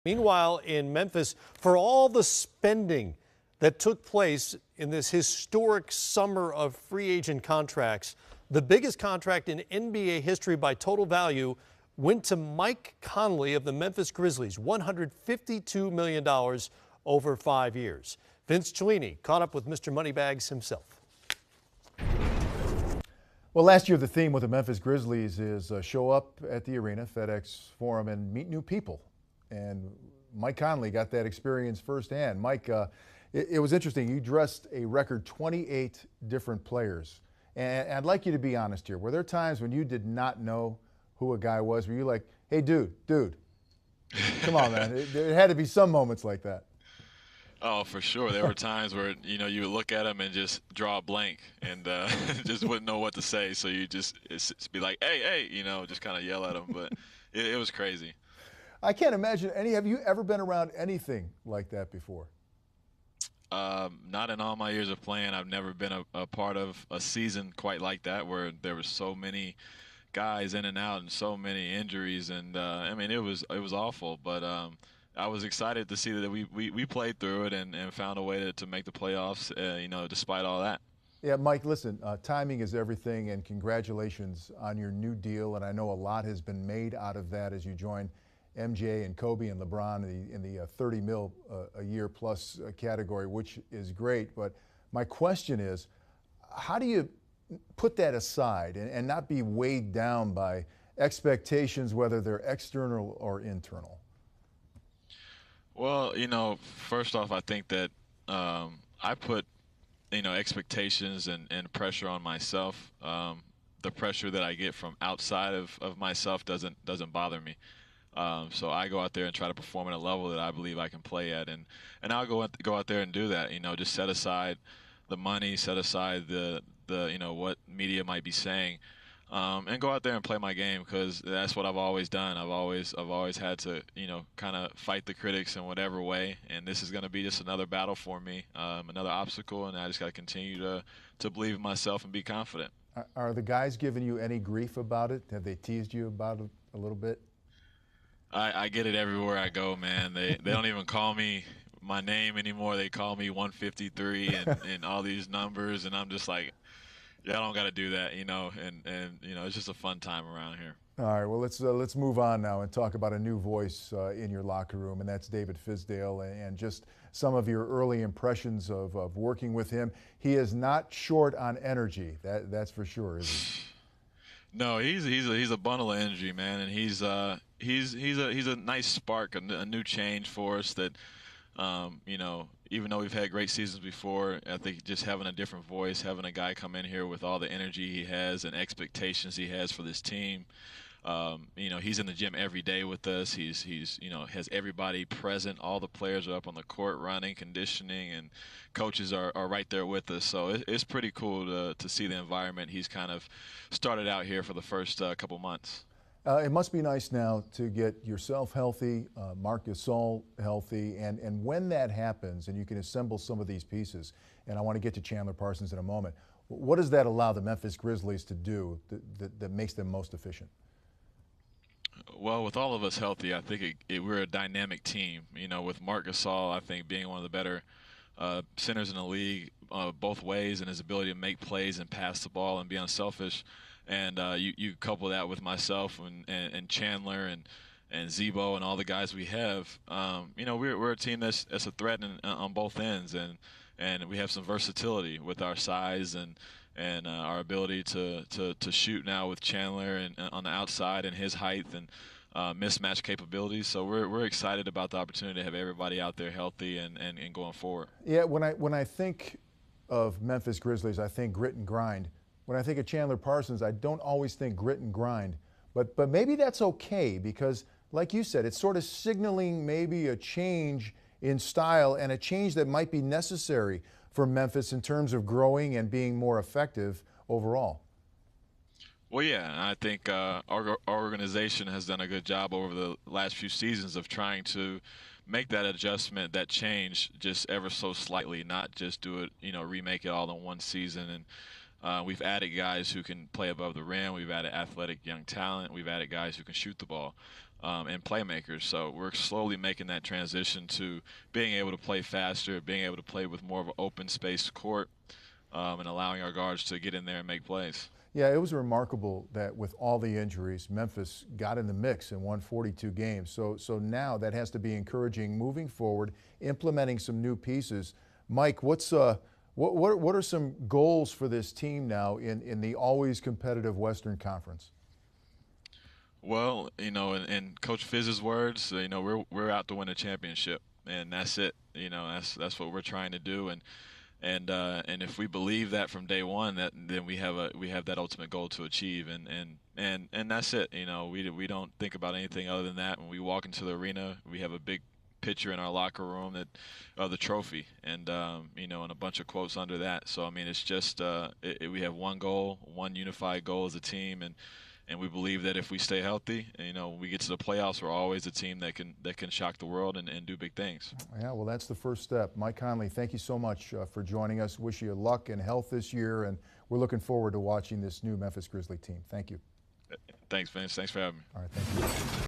Meanwhile, in Memphis, for all the spending that took place in this historic summer of free agent contracts, the biggest contract in NBA history by total value went to Mike Conley of the Memphis Grizzlies, $152 million over 5 years. Vince Cellini caught up with Mr. Moneybags himself. Well, last year the theme with the Memphis Grizzlies is show up at the arena, FedEx Forum, and meet new people. And Mike Conley got that experience firsthand. Mike, it was interesting. You dressed a record 28 different players. And I'd like you to be honest here. Were there times when you did not know who a guy was? Were you like, hey, dude, come on, man. There had to be some moments like that. Oh, for sure. There were times where, you would look at him and just draw a blank and just wouldn't know what to say. So you just be like, hey, just kind of yell at him. But it was crazy. I can't imagine have you ever been around anything like that before? Not in all my years of playing. I've never been a part of a season quite like that where there were so many guys in and out and so many injuries. And, it was awful. But I was excited to see that we played through it and found a way to make the playoffs, despite all that. Yeah, Mike, listen, timing is everything, and congratulations on your new deal. And I know a lot has been made out of that as you join MJ and Kobe and LeBron in the 30 mil a year plus category, which is great. But my question is, how do you put that aside and not be weighed down by expectations, whether they're external or internal? Well, first off, I think that I put, expectations and pressure on myself. The pressure that I get from outside of myself doesn't bother me. So I go out there and try to perform at a level that I believe I can play at, and I'll go out there and do that. Just set aside the money, set aside the what media might be saying, and go out there and play my game, because that's what I've always done. I've always had to kind of fight the critics in whatever way, and this is going to be just another battle for me, another obstacle, and I just got to continue to believe in myself and be confident. Are the guys giving you any grief about it? Have they teased you about it a little bit? I get it everywhere I go, man. They don't even call me my name anymore. They call me 153 and all these numbers, and I'm just like, yeah, I don't got to do that, and it's just a fun time around here. All right, well, let's move on now and talk about a new voice in your locker room, and that's David Fizdale, and just some of your early impressions of working with him. He is not short on energy, that's for sure, is he? No, he's a bundle of energy, man, and he's a nice spark, a new change for us that, even though we've had great seasons before, I think just having a different voice, having a guy come in here with all the energy he has and expectations he has for this team. He's in the gym every day with us. He's has everybody present. All the players are up on the court running, conditioning, and coaches are right there with us. So it's pretty cool to see the environment he's kind of started out here for the first couple months. It must be nice now to get yourself healthy, Marc Gasol healthy, and when that happens and you can assemble some of these pieces, and I want to get to Chandler Parsons in a moment, what does that allow the Memphis Grizzlies to do that makes them most efficient? Well, with all of us healthy, I think we're a dynamic team. With Marc Gasol, I think being one of the better centers in the league both ways, and his ability to make plays and pass the ball and be unselfish. And you couple that with myself and Chandler and Ximo and all the guys we have. We're a team that's a threat on both ends, and we have some versatility with our size and our ability to shoot now with Chandler and on the outside and his height and mismatch capabilities. So we're excited about the opportunity to have everybody out there healthy and going forward. Yeah, when I think of Memphis Grizzlies, I think grit and grind. When I think of Chandler Parsons, I don't always think grit and grind. But maybe that's okay, because like you said, it's sort of signaling maybe a change in style and a change that might be necessary for Memphis in terms of growing and being more effective overall. Well, yeah, I think our organization has done a good job over the last few seasons of trying to make that adjustment, that change, just ever so slightly, not just do it, remake it all in one season. And we've added guys who can play above the rim. We've added athletic young talent. We've added guys who can shoot the ball. and playmakers. So we're slowly making that transition to being able to play faster, being able to play with more of an open space court, and allowing our guards to get in there and make plays. Yeah, it was remarkable that with all the injuries, Memphis got in the mix and won 42 games. So now that has to be encouraging moving forward, implementing some new pieces. Mike, what are some goals for this team now in the always competitive Western Conference? Well, in Coach Fizz's words, we're out to win a championship, and that's it. That's what we're trying to do, and if we believe that from day one, then we have that ultimate goal to achieve, and that's it. We don't think about anything other than that. When we walk into the arena, we have a big picture in our locker room of the trophy, and and a bunch of quotes under that. So I mean, it's just we have one goal, one unified goal as a team, and we believe that if we stay healthy, we get to the playoffs, we're always a team that can shock the world and do big things. Yeah, well, that's the first step. Mike Conley, thank you so much for joining us. Wish you luck and health this year, and we're looking forward to watching this new Memphis Grizzly team. Thank you. Thanks, Vince. Thanks for having me. All right, thank you.